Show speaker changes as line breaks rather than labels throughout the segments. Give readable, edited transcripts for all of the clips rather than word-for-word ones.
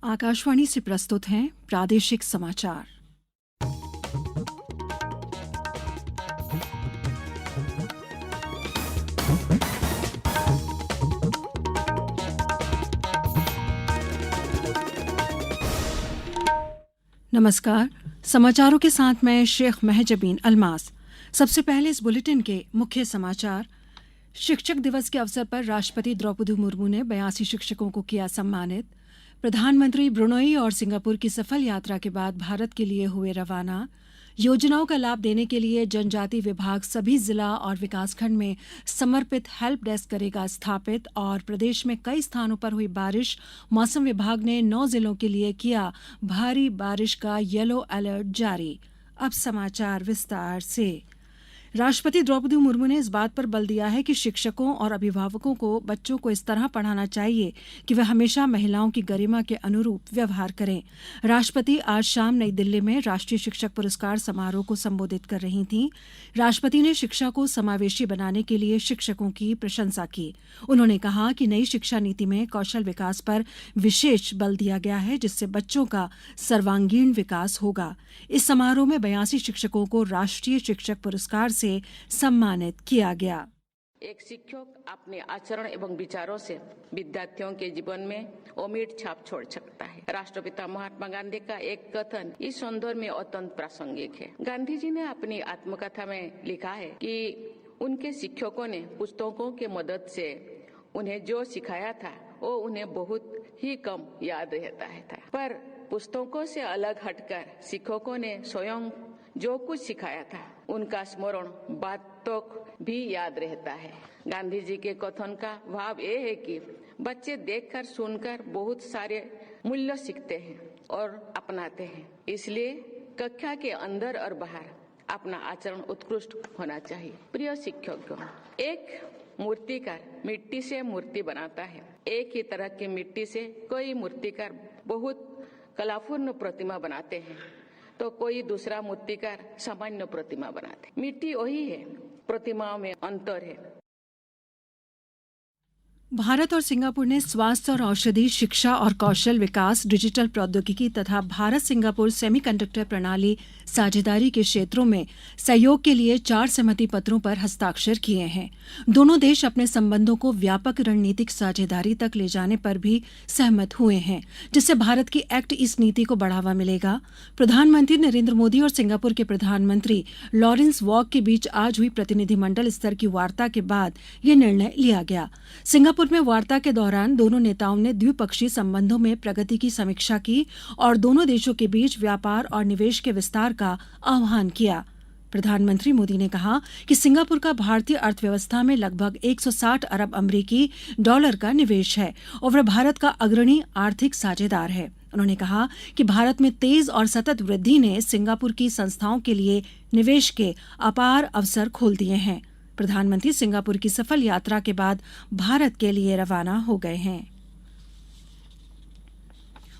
आकाशवाणी से प्रस्तुत हैं प्रादेशिक समाचार। नमस्कार, समाचारों के साथ मैं शेख महजबीन अल्मास। सबसे पहले इस बुलेटिन के मुख्य समाचार। शिक्षक दिवस के अवसर पर राष्ट्रपति द्रौपदी मुर्मू ने 82 शिक्षकों को किया सम्मानित। प्रधानमंत्री ब्रुनई और सिंगापुर की सफल यात्रा के बाद भारत के लिए हुए रवाना। योजनाओं का लाभ देने के लिए जनजाति विभाग सभी जिला और विकासखंड में समर्पित हेल्प डेस्क करेगा स्थापित। और प्रदेश में कई स्थानों पर हुई बारिश, मौसम विभाग ने 9 जिलों के लिए किया भारी बारिश का येलो अलर्ट जारी। अब समाचार विस्तार से। राष्ट्रपति द्रौपदी मुर्मू ने इस बात पर बल दिया है कि शिक्षकों और अभिभावकों को बच्चों को इस तरह पढ़ाना चाहिए कि वे हमेशा महिलाओं की गरिमा के अनुरूप व्यवहार करें। राष्ट्रपति आज शाम नई दिल्ली में राष्ट्रीय शिक्षक पुरस्कार समारोह को संबोधित कर रही थीं। राष्ट्रपति ने शिक्षा को समावेशी बनाने के लिए शिक्षकों की प्रशंसा की। उन्होंने कहा कि नई शिक्षा नीति में कौशल विकास पर विशेष बल दिया गया है, जिससे बच्चों का सर्वांगीण विकास होगा। इस समारोह में 82 शिक्षकों को राष्ट्रीय शिक्षक पुरस्कार से सम्मानित किया गया।
एक शिक्षक अपने आचरण एवं विचारों से विद्यार्थियों के जीवन में अमिट छाप छोड़ सकता है। राष्ट्रपिता महात्मा गांधी का एक कथन इस संदर्भ में अत्यंत प्रासंगिक है। गांधी जी ने अपनी आत्मकथा में लिखा है कि उनके शिक्षकों ने पुस्तकों के मदद से उन्हें जो सिखाया था वो उन्हें बहुत ही कम याद रहता है पर पुस्तकों से अलग हटकर शिक्षकों ने स्वयं जो कुछ सिखाया था उनका स्मरण बात तक भी याद रहता है। गांधी जी के कथन का भाव ये है कि बच्चे देखकर सुनकर बहुत सारे मूल्य सीखते हैं और अपनाते हैं। इसलिए कक्षा के अंदर और बाहर अपना आचरण उत्कृष्ट होना चाहिए। प्रिय शिक्षकों, एक मूर्तिकार मिट्टी से मूर्ति बनाता है। एक ही तरह की मिट्टी से कई मूर्तिकार बहुत कलापूर्ण प्रतिमा बनाते हैं तो कोई दूसरा मूर्तिकार सामान्य प्रतिमा बनाते। मिट्टी वही है, प्रतिमाओं में अंतर है।
भारत और सिंगापुर ने स्वास्थ्य और औषधि, शिक्षा और कौशल विकास, डिजिटल प्रौद्योगिकी तथा भारत सिंगापुर सेमीकंडक्टर प्रणाली साझेदारी के क्षेत्रों में सहयोग के लिए 4 सहमति पत्रों पर हस्ताक्षर किए हैं। दोनों देश अपने संबंधों को व्यापक रणनीतिक साझेदारी तक ले जाने पर भी सहमत हुए हैं, जिससे भारत की एक्ट ईस्ट नीति को बढ़ावा मिलेगा। प्रधानमंत्री नरेंद्र मोदी और सिंगापुर के प्रधानमंत्री लॉरेंस वॉक के बीच आज हुई प्रतिनिधिमंडल स्तर की वार्ता के बाद यह निर्णय लिया गया। सिंगापुर में वार्ता के दौरान दोनों नेताओं ने द्विपक्षीय संबंधों में प्रगति की समीक्षा की और दोनों देशों के बीच व्यापार और निवेश के विस्तार का आह्वान किया। प्रधानमंत्री मोदी ने कहा कि सिंगापुर का भारतीय अर्थव्यवस्था में लगभग 160 अरब अमेरिकी डॉलर का निवेश है और वह भारत का अग्रणी आर्थिक साझेदार है। उन्होंने कहा कि भारत में तेज और सतत वृद्धि ने सिंगापुर की संस्थाओं के लिए निवेश के अपार अवसर खोल दिए हैं। प्रधानमंत्री सिंगापुर की सफल यात्रा के बाद भारत के लिए रवाना हो गए हैं।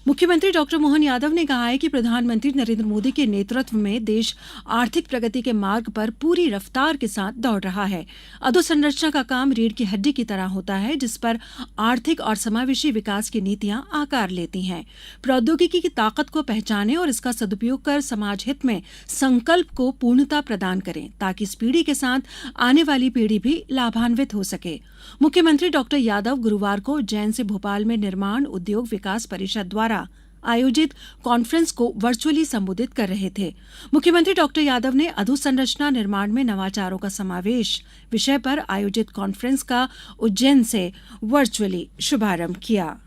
मुख्यमंत्री डॉक्टर मोहन यादव ने कहा है कि प्रधानमंत्री नरेंद्र मोदी के नेतृत्व में देश आर्थिक प्रगति के मार्ग पर पूरी रफ्तार के साथ दौड़ रहा है। अधोसंरचना का काम रीढ़ की हड्डी की तरह होता है, जिस पर आर्थिक और समावेशी विकास की नीतियां आकार लेती हैं। प्रौद्योगिकी की ताकत को पहचानें और इसका सदुपयोग कर समाज हित में संकल्प को पूर्णता प्रदान करें, ताकि इस पीढ़ी के साथ आने वाली पीढ़ी भी लाभान्वित हो सके। मुख्यमंत्री डॉक्टर यादव गुरुवार को उज्जैन से भोपाल में निर्माण उद्योग विकास परिषद द्वारा आयोजित कॉन्फ्रेंस को वर्चुअली संबोधित कर रहे थे। मुख्यमंत्री डॉक्टर यादव ने अधोसंरचना निर्माण में नवाचारों का समावेश विषय पर आयोजित कॉन्फ्रेंस का उज्जैन से वर्चुअली शुभारंभ किया।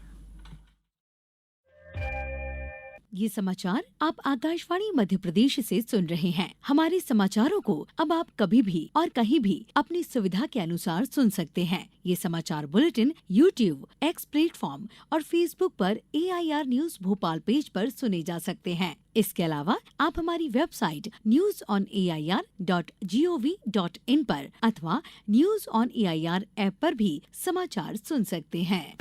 ये समाचार आप आकाशवाणी मध्य प्रदेश से सुन रहे हैं। हमारे समाचारों को अब आप कभी भी और कहीं भी अपनी सुविधा के अनुसार सुन सकते हैं। ये समाचार बुलेटिन YouTube, X प्लेटफॉर्म और Facebook पर AIR न्यूज भोपाल पेज पर सुने जा सकते हैं। इसके अलावा आप हमारी वेबसाइट newsonair.gov.in पर अथवा न्यूज ऑन AIR ऐप पर भी समाचार सुन सकते हैं।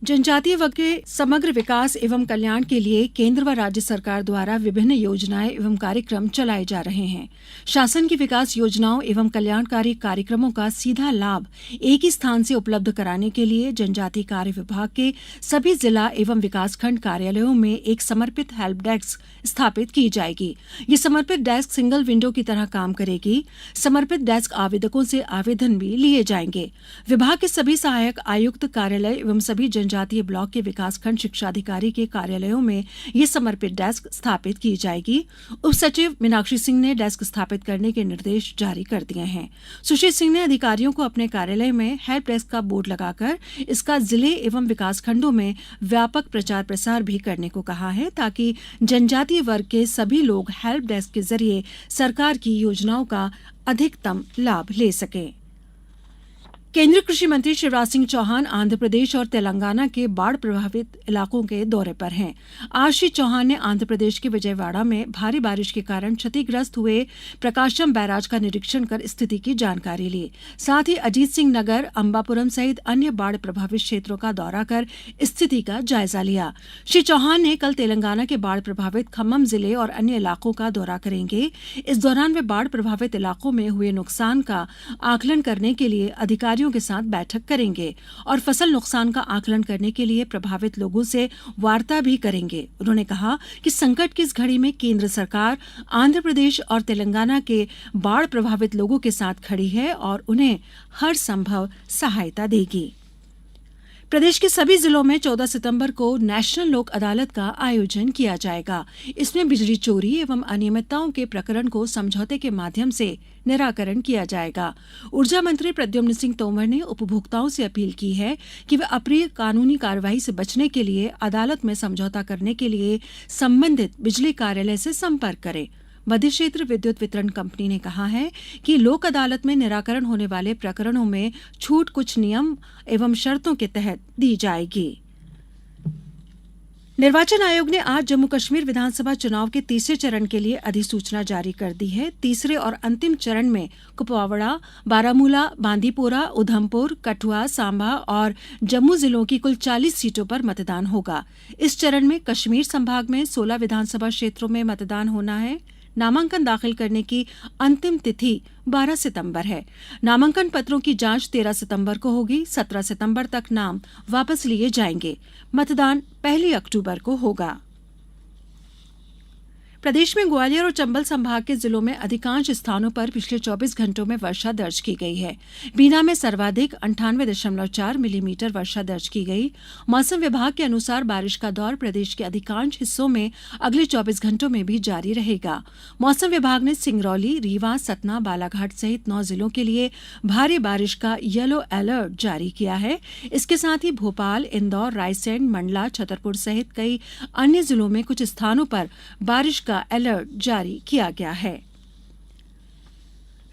जनजातीय वर्ग के समग्र विकास एवं कल्याण के लिए केंद्र व राज्य सरकार द्वारा विभिन्न योजनाएं एवं कार्यक्रम चलाए जा रहे हैं। शासन की विकास योजनाओं एवं कल्याणकारी कार्यक्रमों का सीधा लाभ एक ही स्थान से उपलब्ध कराने के लिए जनजातीय कार्य विभाग के सभी जिला एवं विकासखंड कार्यालयों में एक समर्पित हेल्प डेस्क स्थापित की जाएगी। ये समर्पित डेस्क सिंगल विंडो की तरह काम करेगी। समर्पित डेस्क आवेदकों से आवेदन भी लिए जाएंगे। विभाग के सभी सहायक आयुक्त कार्यालय एवं सभी जनजातीय ब्लॉक के विकासखंड शिक्षा अधिकारी के कार्यालयों में ये समर्पित डेस्क स्थापित की जाएगी। उप सचिव मीनाक्षी सिंह ने डेस्क स्थापित करने के निर्देश जारी कर दिए हैं। सुश्री सिंह ने अधिकारियों को अपने कार्यालय में हेल्प डेस्क का बोर्ड लगाकर इसका जिले एवं विकासखंडों में व्यापक प्रचार प्रसार भी करने को कहा है, ताकि जनजातीय वर्ग के सभी लोग हेल्प डेस्क के जरिए सरकार की योजनाओं का अधिकतम लाभ ले सकें। केंद्रीय कृषि मंत्री शिवराज सिंह चौहान आंध्र प्रदेश और तेलंगाना के बाढ़ प्रभावित इलाकों के दौरे पर हैं। आज श्री चौहान ने आंध्र प्रदेश के विजयवाड़ा में भारी बारिश के कारण क्षतिग्रस्त हुए प्रकाशम बैराज का निरीक्षण कर स्थिति की जानकारी ली। साथ ही अजीत सिंह नगर, अंबापुरम सहित अन्य बाढ़ प्रभावित क्षेत्रों का दौरा कर स्थिति का जायजा लिया। श्री चौहान ने कल तेलंगाना के बाढ़ प्रभावित खम्मम जिले और अन्य इलाकों का दौरा करेंगे। इस दौरान वे बाढ़ प्रभावित इलाकों में हुए नुकसान का आकलन करने के लिए अधिकारियों के साथ बैठक करेंगे और फसल नुकसान का आकलन करने के लिए प्रभावित लोगों से वार्ता भी करेंगे। उन्होंने कहा कि संकट की इस घड़ी में केंद्र सरकार आंध्र प्रदेश और तेलंगाना के बाढ़ प्रभावित लोगों के साथ खड़ी है और उन्हें हर संभव सहायता देगी। प्रदेश के सभी जिलों में 14 सितंबर को नेशनल लोक अदालत का आयोजन किया जाएगा। इसमें बिजली चोरी एवं अनियमितताओं के प्रकरण को समझौते के माध्यम से निराकरण किया जाएगा। ऊर्जा मंत्री प्रद्युम्न सिंह तोमर ने उपभोक्ताओं से अपील की है कि वे अप्रिय कानूनी कार्रवाई से बचने के लिए अदालत में समझौता करने के लिए संबंधित बिजली कार्यालय से संपर्क करें। मध्य क्षेत्र विद्युत वितरण कंपनी ने कहा है कि लोक अदालत में निराकरण होने वाले प्रकरणों में छूट कुछ नियम एवं शर्तों के तहत दी जाएगी। निर्वाचन आयोग ने आज जम्मू कश्मीर विधानसभा चुनाव के तीसरे चरण के लिए अधिसूचना जारी कर दी है। तीसरे और अंतिम चरण में कुपवाड़ा, बारामूला, बांदीपोरा, उधमपुर, कठुआ, सांबा और जम्मू जिलों की कुल 40 सीटों पर मतदान होगा। इस चरण में कश्मीर संभाग में 16 विधानसभा क्षेत्रों में मतदान होना है। नामांकन दाखिल करने की अंतिम तिथि 12 सितंबर है। नामांकन पत्रों की जांच 13 सितंबर को होगी। 17 सितंबर तक नाम वापस लिए जाएंगे। मतदान 1 अक्टूबर को होगा। प्रदेश में ग्वालियर और चंबल संभाग के जिलों में अधिकांश स्थानों पर पिछले 24 घंटों में वर्षा दर्ज की गई है। बीना में सर्वाधिक 98.4 मिलीमीटर वर्षा दर्ज की गई। मौसम विभाग के अनुसार बारिश का दौर प्रदेश के अधिकांश हिस्सों में अगले 24 घंटों में भी जारी रहेगा। मौसम विभाग ने सिंगरौली, रीवा, सतना, बालाघाट सहित 9 जिलों के लिए भारी बारिश का येलो अलर्ट जारी किया है। इसके साथ ही भोपाल, इंदौर, रायसेन, मंडला, छतरपुर सहित कई अन्य जिलों में कुछ स्थानों पर बारिश का अलर्ट जारी किया गया है।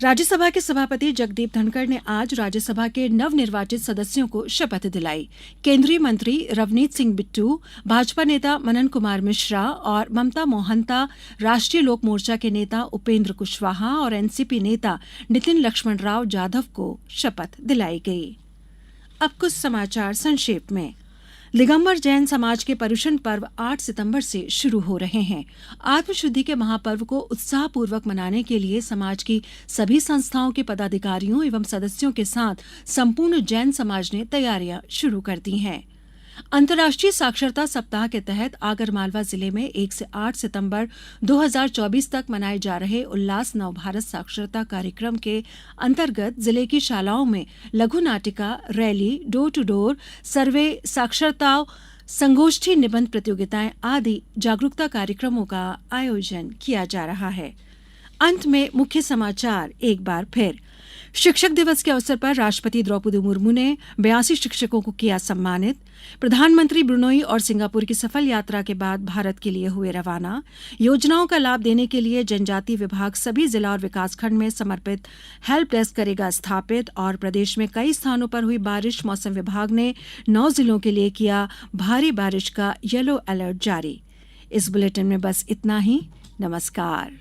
राज्यसभा के सभापति जगदीप धनखड़ ने आज राज्यसभा के नवनिर्वाचित सदस्यों को शपथ दिलाई। केंद्रीय मंत्री रवनीत सिंह बिट्टू, भाजपा नेता मनन कुमार मिश्रा और ममता मोहंता, राष्ट्रीय लोक मोर्चा के नेता उपेंद्र कुशवाहा और एनसीपी नेता नितिन लक्ष्मण राव जाधव को शपथ दिलाई गई। अब कुछ समाचार संक्षेप में। दिगंबर जैन समाज के पर्युषण पर्व 8 सितंबर से शुरू हो रहे हैं। आत्मशुद्धि के महापर्व को उत्साहपूर्वक मनाने के लिए समाज की सभी संस्थाओं के पदाधिकारियों एवं सदस्यों के साथ संपूर्ण जैन समाज ने तैयारियां शुरू कर दी हैं। अंतर्राष्ट्रीय साक्षरता सप्ताह के तहत आगरमालवा जिले में 1 से 8 सितंबर 2024 तक मनाए जा रहे उल्लास नव भारत साक्षरता कार्यक्रम के अंतर्गत जिले की शालाओं में लघु नाटिका, rally, door to door survey, साक्षरता संगोष्ठी, निबंध प्रतियोगिताएं आदि जागरूकता कार्यक्रमों का आयोजन किया जा रहा है। अंत में मुख्य समाचार एक बार फिर। शिक्षक दिवस के अवसर पर राष्ट्रपति द्रौपदी मुर्मू ने 82 शिक्षकों को किया सम्मानित। प्रधानमंत्री ब्रुनोई और सिंगापुर की सफल यात्रा के बाद भारत के लिए हुए रवाना। योजनाओं का लाभ देने के लिए जनजातीय विभाग सभी जिला और विकासखंड में समर्पित हेल्प डेस्क करेगा स्थापित। और प्रदेश में कई स्थानों पर हुई बारिश, मौसम विभाग ने 9 जिलों के लिए किया भारी बारिश का येलो अलर्ट जारी। इस बुलेटिन में बस इतना ही। नमस्कार।